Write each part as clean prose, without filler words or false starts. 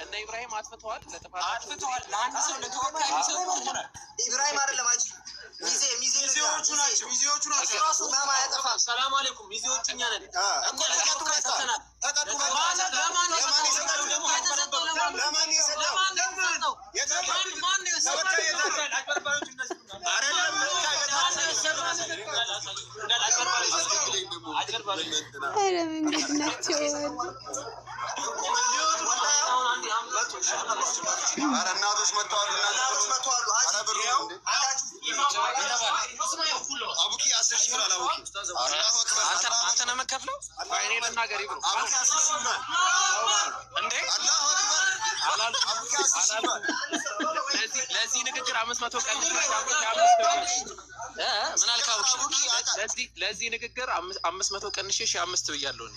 እነ ኢብራሂም አጥፍተዋል ለጥፋታቸው ለአንድ ሰው ለተወካይ ሰው ኢብራሂም አይደለም አጂ ሚዜዎቹ ናቸው ራሱ ማማ ያጠፋ ሰላም አለይኩም ሚዜዎቹ እኛ ነን እኮ ለተወካይ ሰተናል ለማን ይሰጣሉ ደግሞ ለማን ይሰጣሉ ማን ይሰጣሉ አጭበርባሪዎች እነሱ እናቶች መጥተዋል አቡኪ 10 ሺህ ብር አላውቂ አንተ ነው መከፍለው አይኔ ለናገር ይብሩ አቡኪ 10 ሺህ ብር እንዴ አላሁ አክበር አቡኪ 10 ሺህ ብር ለዚህ ንግግር 500 ቀን ምን አልካው ለዚህ ንግግር 500 ቀንሽ 5 ብያለሁ እኔ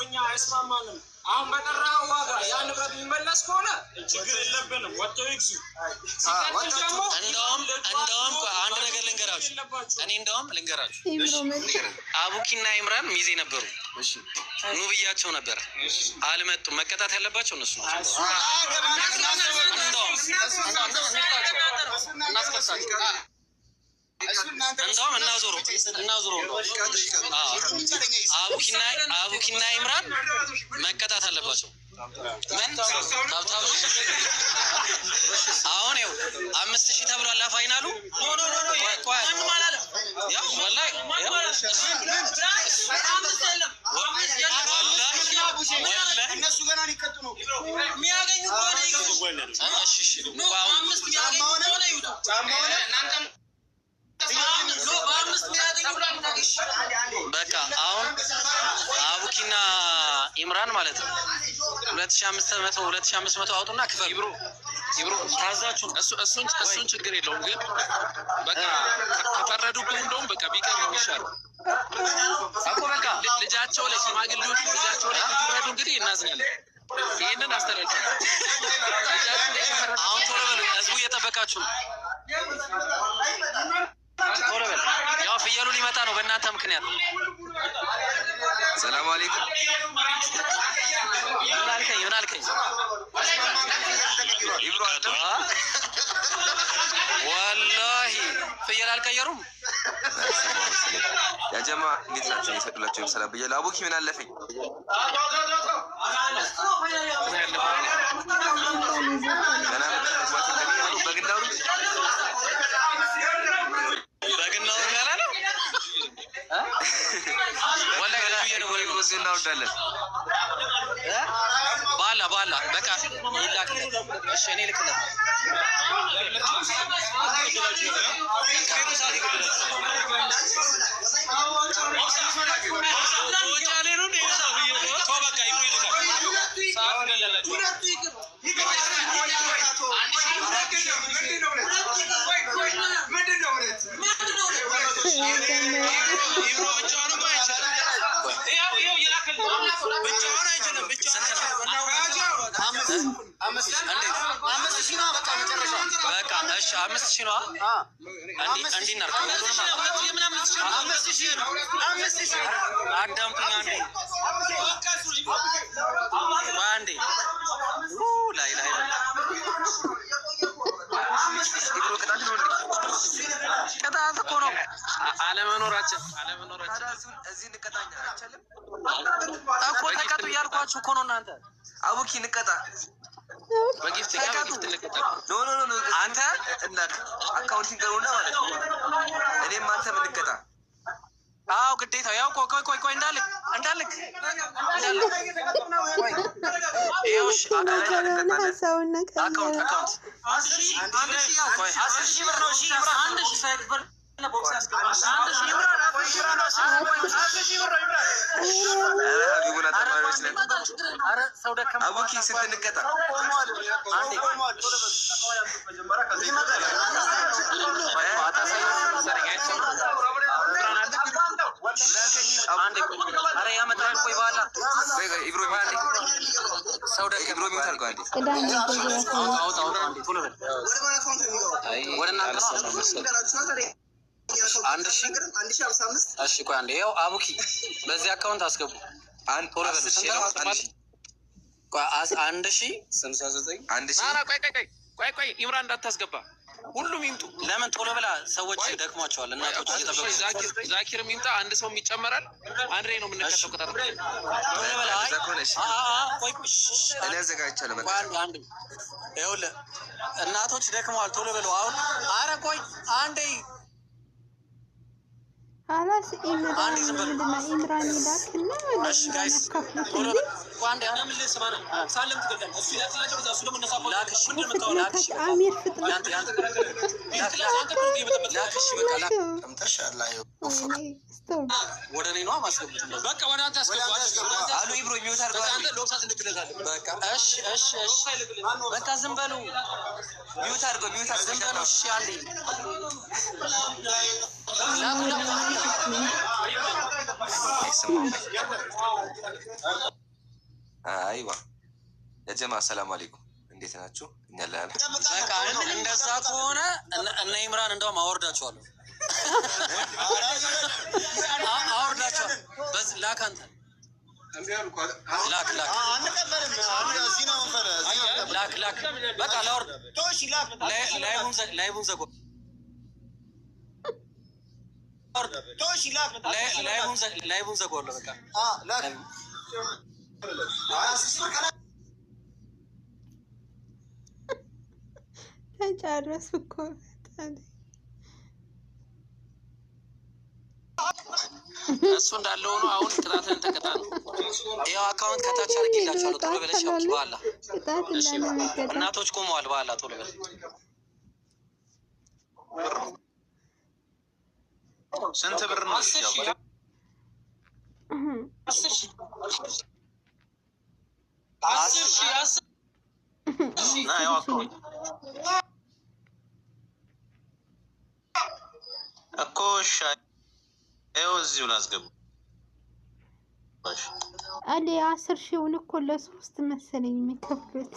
እኛ አይስማማንም አሁን በጠራው ዋጋ ያን ብረት የሚመለስ ከሆነ ችግር የለብንም ወጥቶ ይግዙ እንደውም አንድ ነገር ልንገራችሁ እኔ እንደውም ልንገራችሁ አቡኪና ኢምራን ሚዜ ነበሩ እሺ ኑ ብያቸው ነበር አልመጡም መቀጣት ያለባቸው እነሱ ናቸው እንደውም እናዞረው አቡኪና ኢምራን መቀጣት አለባቸው ምን አሁን ይኸው 5000 ተብሏል ፋይናሉ ያው ወላሂ እነሱ ገና ሊቀጡ ነው የሚያገኙ ከሆነ እሺ በቃ አሁን አቡኪና ኢምራን ማለት ነው 2500 አውጡና ክፈሉ ይብሩ ታዛችሁ እሱን ችግር የለውም ግን በቃ ከፈረዱብን እንደውም በቃ ቢቀር ነው የሚሻለው አቆ በቃ ልጃቸው ላይ ሽማግሌዎቹ ልጃቸው ላይ ከፈረዱ እንግዲህ እናዝናለን ይሄንን አስተላልፈን አሁን ቶሎ በሉ ህዝቡ እየጠበቃችሁ ነው ቶሎ በሉ ያው ፍየሉ ሊመጣ ነው በእናንተ ምክንያት ሰላም አለይኩም ምን አልከኝ ይብሩ አጥቶ ወላሂ ፍየል አልቀየሩም ያ ጀማ እንዴት ናቸው ይሰጡላችሁ ሰላም ብዬ አቡኪ ምን አለፈኝ እናወዳለን ባላ በቃ ይላክ እሺ እኔ ልክለት እሺ 5000 ነው አንዲ እናርካ አዳምጡኝ አንዴ ላይ ይብሩ ቅጣት እኮ ነው አለመኖራችን እዚህ እንቀጣኛ አይቻልም እኮ ተቀጡ ያልኳችሁ እኮ ነው እናንተ አቡኪ እንቀጣ በጊፍት እንቀጣ ኖ አንተ እናት አካውንቲንግ ገሩና ማለት ነው እኔም አንተ ምን እንቀጣ አው ግዴታ ያው ቆይ እንዳልክ ይኸውሽ አካውንት 10,000 ብር ነው እሺ 1000 ሳይክል ቦክስ ያስገባል 10,000 ብር አቡኪ ስትንቀጣ አንዴ አረ ያመጣል ቆይ ባላ ኢብራሂም አንዴ ሰው ደክ ኢብራሂም ታርጋው አንዴ አውጣው አንዴ ቶሎ በል ወደና 1055 እሺ ቆይ አንዴ ይኸው አቡኪ በዚህ አካውንት አስገቡ። አንድ ቶሎ በል 1069 ቆይ ኢምራን እንዳታስገባ ሁሉም ይምጡ። ለምን ቶሎ ብላ ሰዎች ደክሟቸዋል። እናቶች እየጠበቁ ዛኪርም ይምጣ። አንድ ሰው ይጨመራል። አንድ ላይ ነው የምንከተው። ቶሎ በላ ቆይ እኔ አዘጋጅቻለሁ። አንድ ይኸውልህ እናቶች ደክመዋል። ቶሎ በለው አሁን። ኧረ ቆይ አንዴ አላስ ኢምራን ይላክና እሺ ጋይስ ቶሎ በል አንዴ አምልስ ማለት ሳለም ትገደል እሱ ያላቸው እሱ ደግሞ እንደሳቆ ላክሽ ምንድነው ላክሽ አሚር ፍጥረት ያንተ ላክሽ በቃ ተምተሻላ ወደ እኔ ነው ማስገቡት። በቃ ወደ አንተ አስገቡ አሉ ኢብሮ ሚውት አድርገው አንተ ሎክሳት እንድትለታለ በቃ እሺ በቃ ዝም በሉ ሚውት አድርገው ዝም በሉ እሺ አንዴ አይዋ የጀማ ሰላም አለይኩም እንዴት ናችሁ? እኛ ላይ በቃ እንደዛ ከሆነ እነ ኢምራን እንደውም አወርዳቸዋለሁ በዚህ ላክ አንተ ላክ በቃ ላወርድ ላይቡን ዘጎ ላይቡን ዘጎለ በቃ ተጨረሱ እኮ እሱ እንዳለ ሆኖ አሁን ቅጣትን ተቀጣ ነው። ይኸው አካውንት ከታች አድርጌላችኋለሁ። ቶሎ በለሽ በኋላ እናቶች ቆመዋል። በኋላ ቶሎ በል ስንት ብር ነው? 10,000 እኮ ይኸው እዚሁ ላስገባ አለ 10,000 እኮ ለ3 መሰለኝ የሚከፍሉት።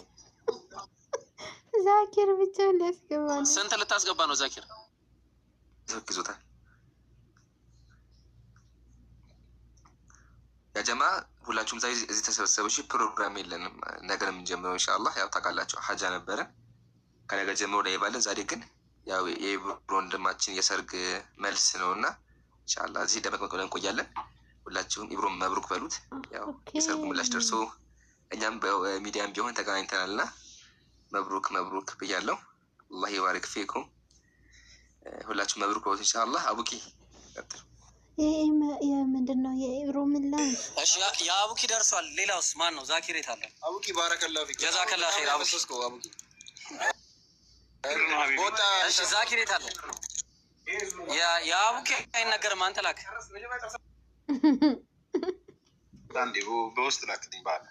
ዛኪር ብቻ ሊያስገባ ነው። ስንት ልታስገባ ነው ዛኪር? ይዞታል ያ ጀማ ሁላችሁም ዛሬ እዚህ ተሰበሰበሽ። ፕሮግራም የለንም ነገ ነው የምንጀምረው ኢንሻአላህ። ያው ታውቃላችሁ ሀጃ ነበረ ከነገ ጀምሮ ላይ ባለ ዛሬ ግን ያው የኢብሮ ወንድማችን የሰርግ መልስ ነውና ኢንሻአላህ እዚህ ደመቅ ብለን እንቆያለን። ሁላችሁም ኢብሮ መብሩክ በሉት። ያው የሰርጉ ምላሽ ደርሶ እኛም በሚዲያም ቢሆን ተገናኝተናልና መብሩክ ብያለሁ። አላህ ይባርክ ፊኩም። ሁላችሁም መብሩክ በሉት ኢንሻአላህ። አቡኪ ቀጥል። ምንድነው የኢብሮ ምላሽ? እሺ የአቡኪ ደርሷል። ሌላውስ ማን ነው? ዛኪር የት አለ? አቡኪ ባረከላሁ ፊክ ጀዛከላሁ ኸይር። አቡኪ እሺ ዛኪር የት አለ? የአቡኪ አይነገርም። አንተ ላክ አንዴ በውስጥ ላክልኝ ባለ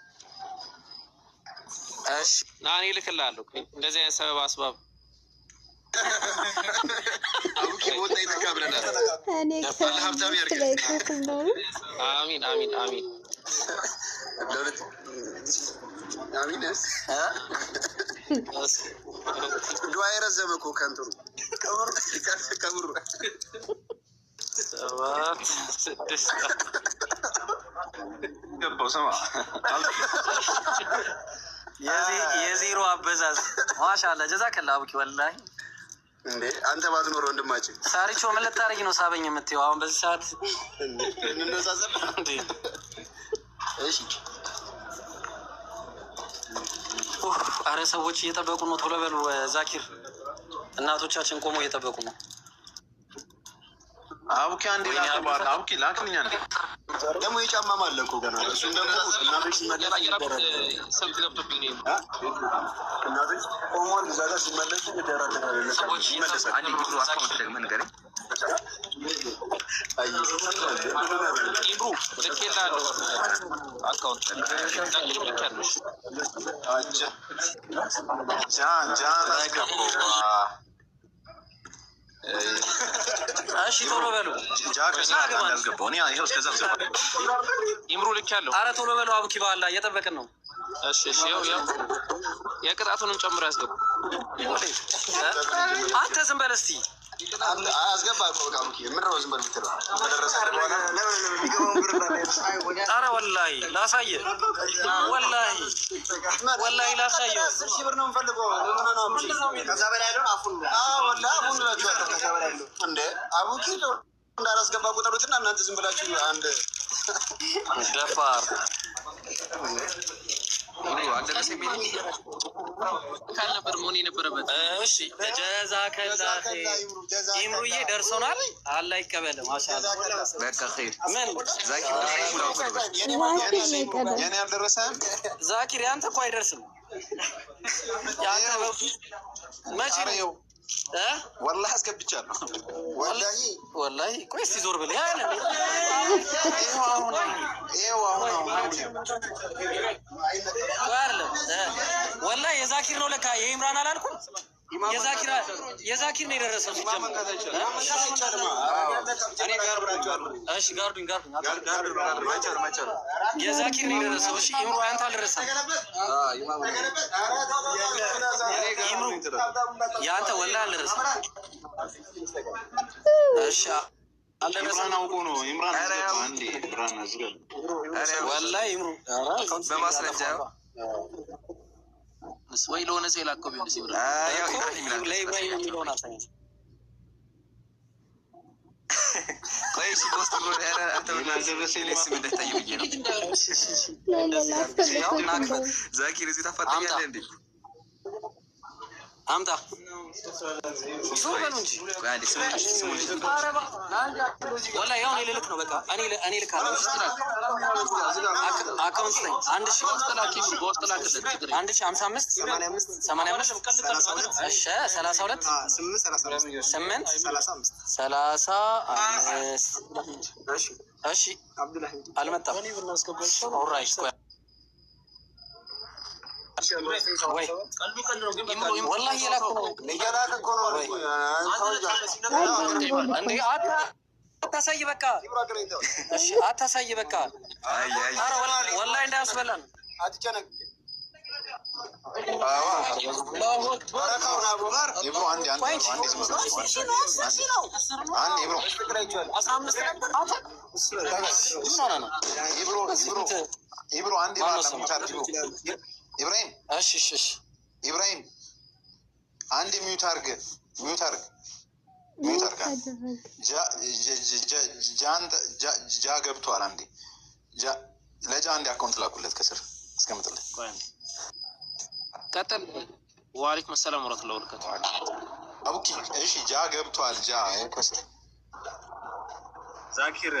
እሺ ናኒ ልክልሃለሁ። እንደዚህ አይነት ሰበብ አስባብ አቡኪ ቦታ ይተካብለናል። እኔ ሀብታም ያርግ። አሚን አሚንስ ዱዓ የረዘመ እኮ ከንትሩ ከብሩ 7 6 ገባው ስማ የዜሮ አበዛዝ ማሻአላ ጀዛከላ አቡኪ ወላሂ እንዴ አንተ ባትኖር ወንድማችን ሳሪቾ ምን ልታረጊ ነው ሳበኝ የምትይው አሁን በዚህ ሰዓት እንነሳዘብ እንዴ? እሺ አረ ሰዎች እየጠበቁ ነው። ቶሎ በሉ ዛኪር እናቶቻችን ቆሞ እየጠበቁ ነው። አቡኪ አንዴ ላከባለ አቡኪ ላክልኝ አንዴ ደግሞ የጫማም አለ እኮ ገና እሱን ደግሞ እናቶች ስልክ ገብቶብኝ ነው። እናቶች ቆሟል። እዛ ጋር ሲመለሱ ይደራደራል። ሰዎች ይመለሳል። አንዴ ብዙ አካውንት ደግሞ ንገረኝ። ኢብሩ ልኬልሃለሁ አካውንት ልኬልሃለሁ። እሺ ቶሎ በሉ ኢምሩ ልኬያለሁ። አረ ቶሎ በሉ አቡኪ በኋላ እየጠበቅን ነው። እሺ ያው የቅጣቱንም ጨምሮ ያስገቡ። አንተ ዝም በል እስቲ አስገባ እኮ በቃ ምን ነው ዝም በል የምትለው ከደረሰ በኋላ ኧረ ወላሂ ላሳየህ ወላሂ ላሳየህ 10 ሺህ ብር ነው የምፈልገው ከዛ በላይ ያለውን አፉን ወላሂ አፉን ብላችኋል ከዛ በላይ ያለው እንደ አቡኪ እንዳላስገባ ቁጠሩትና እናንተ ዝም ብላችሁ አንድ ደፋር አደረሰ ሚኒ ካልነበር መሆን የነበረበት። እሺ ጀዛከላ ኢምሩዬ ደርሶናል። አላህ ይቀበል። ማሻአላ በቃ ኸይር ምን ዛኪር የኔ አልደረሰም። ዛኪር ያንተ እኮ አይደርስም። ያንተ መቼ ነው ወላሂ አስገብቻለሁ። ወላሂ ቆይ እስኪ ዞር ብለህ ያለ ወላሂ የዛኪር ነው ለካ የኢምራን አላልኩም። የዛኪር ነው የደረሰው ሲጀምር። እሺ ጋርዱኝ የዛኪር ነው የደረሰው። እሺ ኢምሩ አንተ አልደረሰም። ኢምሩ ያንተ ወላሂ አልደረሰም። እሺ ኢምራን አውቆ ነው ኢምራን አንዴ ኢምራን አዝገል ወላሂ ኢምሩ በማስረጃ ወይ ለሆነ ሰው የላከው ቢሆን ሲብራ ያው ለኢብራሂም የሚለውን አሳየኝ። ቆይ እሺ ፖስት ነው ያረ አንተ ወላሂ ለስም እንደታየው ይሄ ነው ዛኪር እዚህ ተፈጠኛለህ እንዴ አምጣ ሱበሉ እንጂ ጋዲ ስሙልኝ ወላሂ ያው እኔ ልልክ ነው በቃ እኔ ልካለሁ አካውንት ላይ 1000 ተላኪም ቦስት ላክልኝ 1055 85 እሺ 32 እሺ አብዱላህ አልመጣም ኦራይት والله አታሳይ በቃ እሺ አታሳይ በቃ ኧረ ወላሂ እንዳያስበላን አትጨነቅ ኢብራሂም እሺ ኢብራሂም አንድ ሚዩት አድርግ ጃ ገብቷል። አንዴ ለጃ አንዴ አካውንት ላኩለት ከስር እስከምጥልህ ቀጥል። ወአለይኩም ሰላም ወራህመቱላሂ ወበረካቱ። አቡኪ እሺ ጃ ገብቷል። ጃ ከስር ዛኪር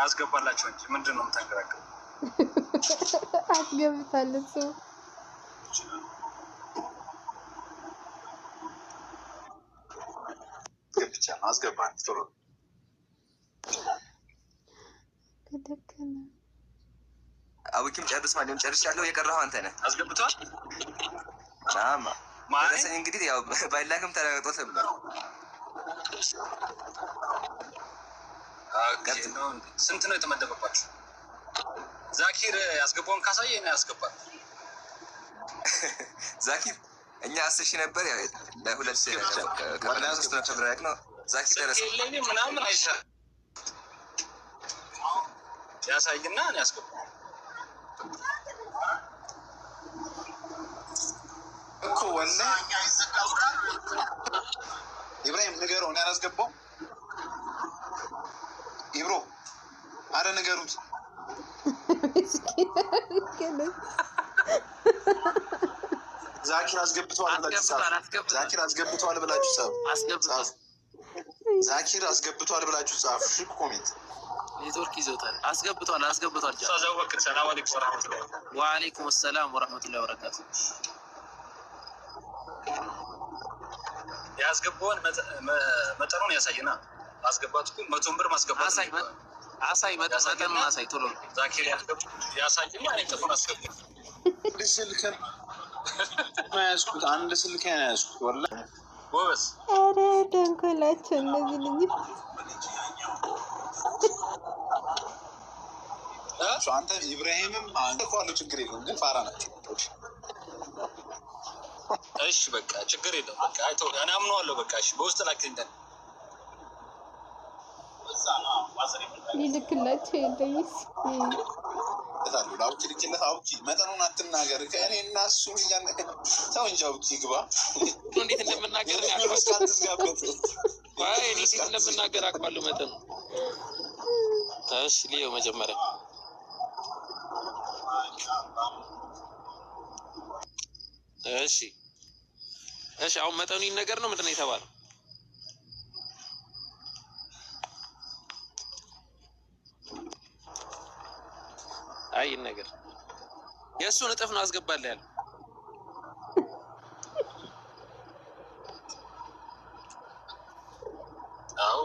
አስገባላችሁ እንጂ ምንድን ነው የምታንገራገው? አስገብታለሁ እሱ አስገባን ቶሎ አቡኪም ጨርስ ማለት ጨርሻለሁ። የቀረኸው አንተ ነህ። አስገብቷል። አማ ማለት እንግዲህ ያው ባይላክም ተረጋግጦ ተብሏል። ስንት ነው የተመደበባችሁ? ዛኪር ያስገባውን ካሳየ እኔ ያስገባል። ዛኪር እኛ 10 ሺህ ነበር ያው ለሁለት ከ3 ነው ተብራክ ነው። ዛኪር ደረሰ ምናምን አይሻልም ያሳይና እኔ ያስገባው እኮ ወላሂ ኢብራሂም ንገረው። እኔ አላስገባውም። ኢብሮ አረ ንገሩት። ዛኪር አስገብቷል ብላችሁ ጻፉ። ዛኪር አስገብቷል ብላችሁ ጻፉ። እሺ ኮሜንት ኔትወርክ ይዞታል። አስገብቷል ሰላም አለይኩም ወራህመቱላሂ ወአለይኩም ሰላም ወራህመቱላሂ ወበረካቱ። ያስገባውን መጠኑን ያሳይና አስገባት እኮ 100 ብር ማስገባት አሳይ መጠኑን አሳይ ቶሎ ዛኪር ያሳይና እኔ ተፈራ አስገባ ስልከን ማያስኩት አንድ ስልከን ያያስኩት ወላሂ ወበስ ኧረ ደንኮላቸው እነዚህ ልጅ አንተ ኢብራሂምም አንተ እኮ አለው ችግር የለውም ግን ፋራ ናቸው። እሺ በቃ ችግር የለውም። በቃ አይተው እኔ አምነዋለሁ። በቃ እሺ በውስጥ ላክልኝ። ሊልክላቸው የለኝስ ታሉ ላውጪ ልክለት አውጪ መጠኑን አትናገር ከእኔ እና እሱ ተው እንጂ አውጪ ግባ እንዴት እንደምናገር ያስጋበት ወይ እኔ እንዴት እንደምናገር አውቃለሁ መጠኑ እሺ ሊዮ መጀመሪያ እሺ አሁን መጠኑ ይነገር ነው ምንድነው የተባለው አይ ነገር የእሱን እጥፍ ነው አስገባልህ ያለው አዎ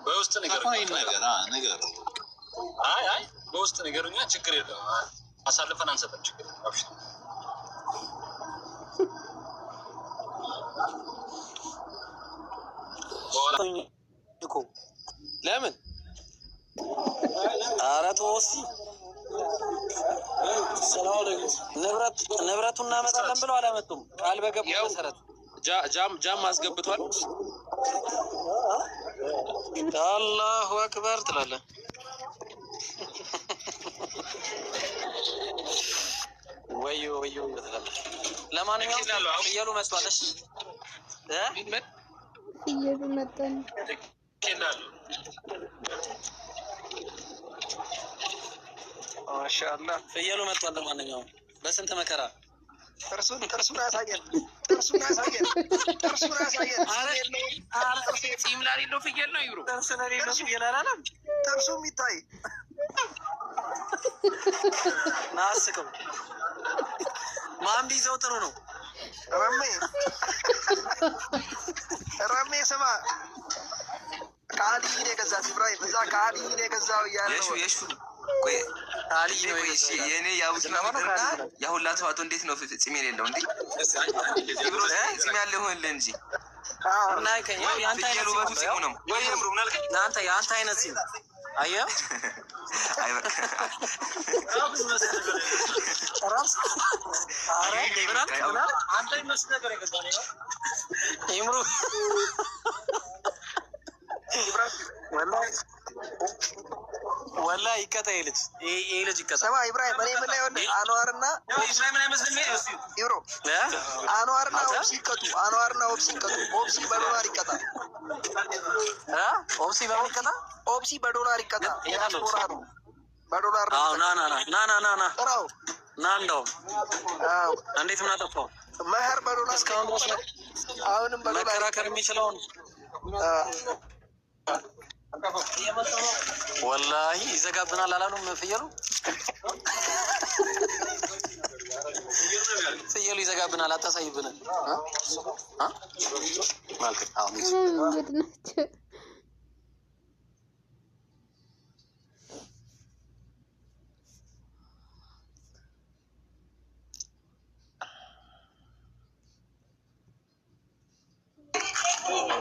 በውስጥ ነገር አይ በውስጥ ነገሩኛ ችግር የለውም አሳልፈን አንሰጥም ችግር የለውም ለምን አራት ወሲ ንብረቱን እናመጣለን ብለው አላመጡም ቃል በገቡ መሰረት ጃም አስገብቷል አላሁ አክበር ትላለህ ወዮ ትላለህ ለማንኛውም ፍየሉ መጥቷል እሺ ፍየሉ መጣን ማሻአላህ ፍየሉ መጥቷል ለማንኛውም በስንት መከራ ጥርሱን ያሳየን አረ ጺም ላሌለው ፍየል ነው ይብሩ ጥርስ ለሌለው ፍየል አላለም ጥርሱም ይታይ ናስከው ማን ቢይዘው ጥሩ ነው ረሜ ስማ ከአልይ ነው የገዛት ኢብራሂም እዛ ከአልይ ነው የገዛው እያለ ነው የሹ ቆይ አልይ ነው የኔ ያውት ነው ያሁላ ተዋቶ እንዴት ነው ጺም የሌለው እንዴ ጺም ያለው ሆነ እንጂ እና ከያው ያንተ አይነት ጺም ነው ወይ ይምሩ እናንተ ያንተ አይነት ጺም አየህ አይበቃ ራስ አረ ይብራል አንተ ይመስል ነገር የገዛው ይምሩ ወላሂ ይቀጣ ይልጅ ይሄ ልጅ ይቀጣ ሰማ ኢብራሂም እኔ ምን ላይ አንዋርና ኢብራሂም አይመስልም ይብሮ አንዋርና ኦፕሲ በዶላር ይቀጣ ኦፕሲ በዶላር ይቀጣ በዶላር አዎ ና ጥራው ና እንደውም እንዴት ምን አጠፋው መህር በዶላር እስካሁን ድረስ አሁንም በዶላር መከራከር የሚችለውን ወላሂ ይዘጋብናል አላሉም ፍየሉ ይዘጋብናል አታሳይብን ማለት አሁን ናቸው